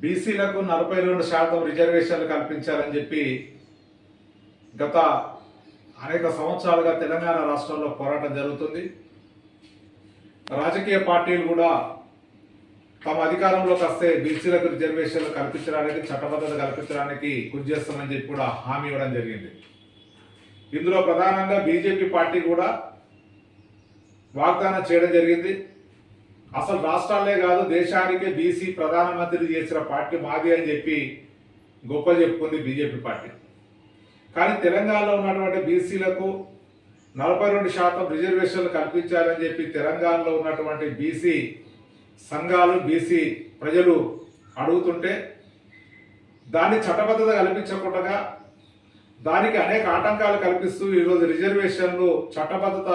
బీసీలకు 42% రిజర్వేషన్లు కల్పించాలని చెప్పి గత అనేక సంవత్సరాలుగా తెలంగాణ రాష్ట్రంలో పోరాటం జరుగుతుంది. రాజకీయ పార్టీలు కూడా తమ అధికారంలోకి వస్తే బీసీలకు రిజర్వేషన్లు కల్పించడానికి, చట్టబద్ధత కల్పించడానికి కృషి చేస్తామని చెప్పి కూడా హామీ ఇవ్వడం జరిగింది. ఇందులో ప్రధానంగా బీజేపీ పార్టీ కూడా వాగ్దానం చేయడం జరిగింది. అసలు రాష్ట్రాలే కాదు, దేశానికే బీసీ ప్రధానమంత్రి చేసిన పార్టీ మాది అని చెప్పి గొప్ప చెప్పుకుంది బీజేపీ పార్టీ. కానీ తెలంగాణలో ఉన్నటువంటి బీసీలకు 42% రిజర్వేషన్లు కల్పించాలని చెప్పి తెలంగాణలో ఉన్నటువంటి బీసీ సంఘాలు, బీసీ ప్రజలు అడుగుతుంటే దాన్ని చట్టబద్ధత కల్పించకుండా దానికి అనేక ఆటంకాలు కల్పిస్తూ ఈరోజు రిజర్వేషన్లు చట్టబద్ధత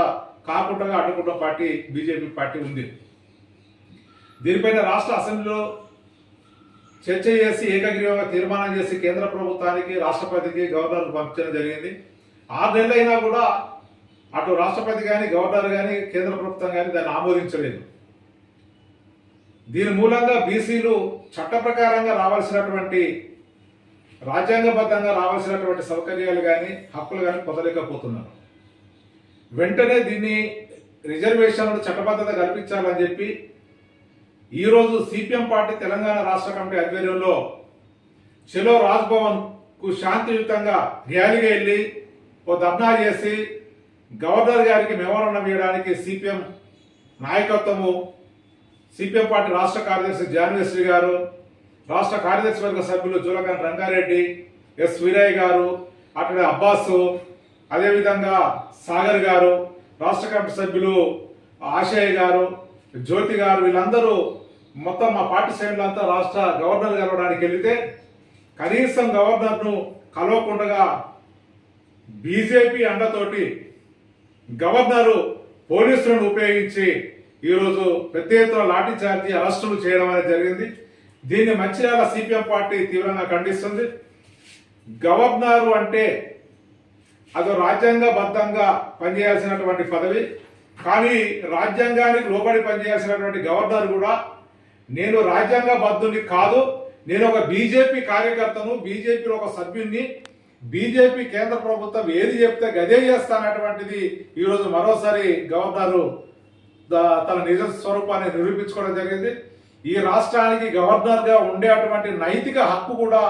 కాకుండా అడ్డుకున్న పార్టీ బీజేపీ పార్టీ ఉంది. దీనిపైన రాష్ట్ర అసెంబ్లీలో చర్చ చేసి ఏకగ్రీవంగా తీర్మానం చేసి కేంద్ర ప్రభుత్వానికి, రాష్ట్రపతికి, గవర్నర్కు పంపించడం జరిగింది. 6 నెలలైనా కూడా అటు రాష్ట్రపతి కానీ, గవర్నర్ కానీ, కేంద్ర ప్రభుత్వం కానీ దాన్ని ఆమోదించలేదు. దీని మూలంగా బీసీలు చట్ట ప్రకారంగా రావాల్సినటువంటి, రాజ్యాంగబద్ధంగా రావాల్సినటువంటి సౌకర్యాలు కానీ, హక్కులు కానీ పొందలేకపోతున్నారు. వెంటనే దీన్ని రిజర్వేషన్లు చట్టబద్ధత కల్పించాలని చెప్పి ఈరోజు సిపిఎం పార్టీ తెలంగాణ రాష్ట్ర కమిటీ ఆధ్వర్యంలో చలో రాజ్భవన్ కు శాంతియుతంగా ర్యాలీగా వెళ్ళి ఓ ధర్నా చేసి గవర్నర్ గారికి మెమోరాండం ఇవ్వడానికి సిపిఎం నాయకత్వము, సిపిఎం పార్టీ రాష్ట్ర కార్యదర్శి జాన్వేశ్వరి గారు, రాష్ట్ర కార్యదర్శి వర్గ సభ్యులు జూలకాంత్ రంగారెడ్డి, ఎస్ వీరయ్య గారు, అక్కడ అబ్బాస్, అదేవిధంగా సాగర్ గారు, రాష్ట్ర కమిటీ సభ్యులు ఆశయ్ గారు, జ్యోతి గారు, వీళ్ళందరూ మొత్తం మా పార్టీ శ్రేణులంతా రాష్ట్ర గవర్నర్ కలవడానికి వెళితే కనీసం గవర్నర్ను కలవకుండా బీజేపీ అండతోటి గవర్నరు పోలీసులను ఉపయోగించి ఈరోజు పెద్ద ఎత్తున లాఠీ చార్జీ, అరెస్టులు చేయడం అనేది జరిగింది. దీన్ని మంచిర్యాల సిపిఎం పార్టీ తీవ్రంగా ఖండిస్తుంది. గవర్నరు అంటే అదో రాజ్యాంగబద్ధంగా పనిచేయాల్సినటువంటి పదవి. కానీ రాజ్యాంగానికి లోబడి పనిచేయాల్సినటువంటి గవర్నర్ కూడా నేను రాజ్యాంగబద్ధుని కాదు, నేను ఒక బీజేపీ కార్యకర్తను, బీజేపీలో ఒక సభ్యుని, బీజేపీ కేంద్ర ప్రభుత్వం ఏది చెప్తే గదే చేస్తానటువంటిది ఈరోజు మరోసారి గవర్నరు తన నిజ స్వరూపాన్ని నిరూపించుకోవడం జరిగింది. ఈ రాష్ట్రానికి గవర్నర్గా ఉండేటువంటి నైతిక హక్కు కూడా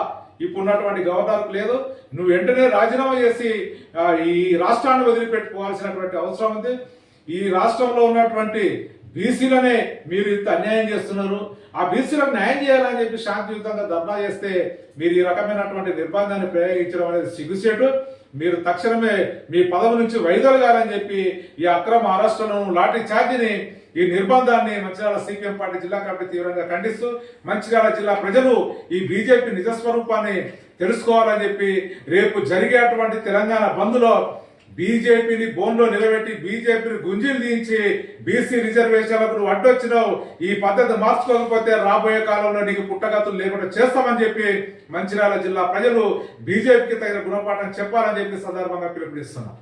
ఇప్పుడున్నటువంటి గవర్నర్కు లేదు. నువ్వు వెంటనే రాజీనామా చేసి ఈ రాష్ట్రాన్ని వదిలిపెట్టుకోవాల్సినటువంటి అవసరం ఉంది. ఈ రాష్ట్రంలో ఉన్నటువంటి బీసీలనే మీరు ఇంత అన్యాయం చేస్తున్నారు. ఆ బీసీలకు న్యాయం చేయాలని చెప్పి శాంతియుతంగా ధర్నా చేస్తే మీరు ఈ రకమైనటువంటి నిర్బంధాన్ని ప్రయోగించడం అనేది సిగ్గుచేటు. మీరు తక్షణమే మీ పదవి నుంచి వైదొలగాలని చెప్పి ఈ అక్రమ అరెస్టులను, లాఠీ ఛార్జీని, ఈ నిర్బంధాన్ని మంచిర్యాల సిపిఎం పార్టీ జిల్లా కమిటీ తీవ్రంగా ఖండిస్తూ మంచిర్యాల జిల్లా ప్రజలు ఈ బీజేపీ నిజస్వరూపాన్ని తెలుసుకోవాలని చెప్పి రేపు జరిగేటువంటి తెలంగాణ బంద్లో బీజేపీని బోన్లో నిలబెట్టి, బీజేపీని గుంజీలు దించి బీసీ రిజర్వేషన్లకు నువ్వు అడ్డొచ్చినావు, ఈ పద్ధతి మార్చుకోకపోతే రాబోయే కాలంలో నీకు పుట్టగతులు లేకుండా చేస్తామని చెప్పి మంచిర్యాల జిల్లా ప్రజలు బీజేపీకి తగిన గుణపాఠం చెప్పాలని చెప్పి సందర్భంగా పిలుపునిస్తున్నాం.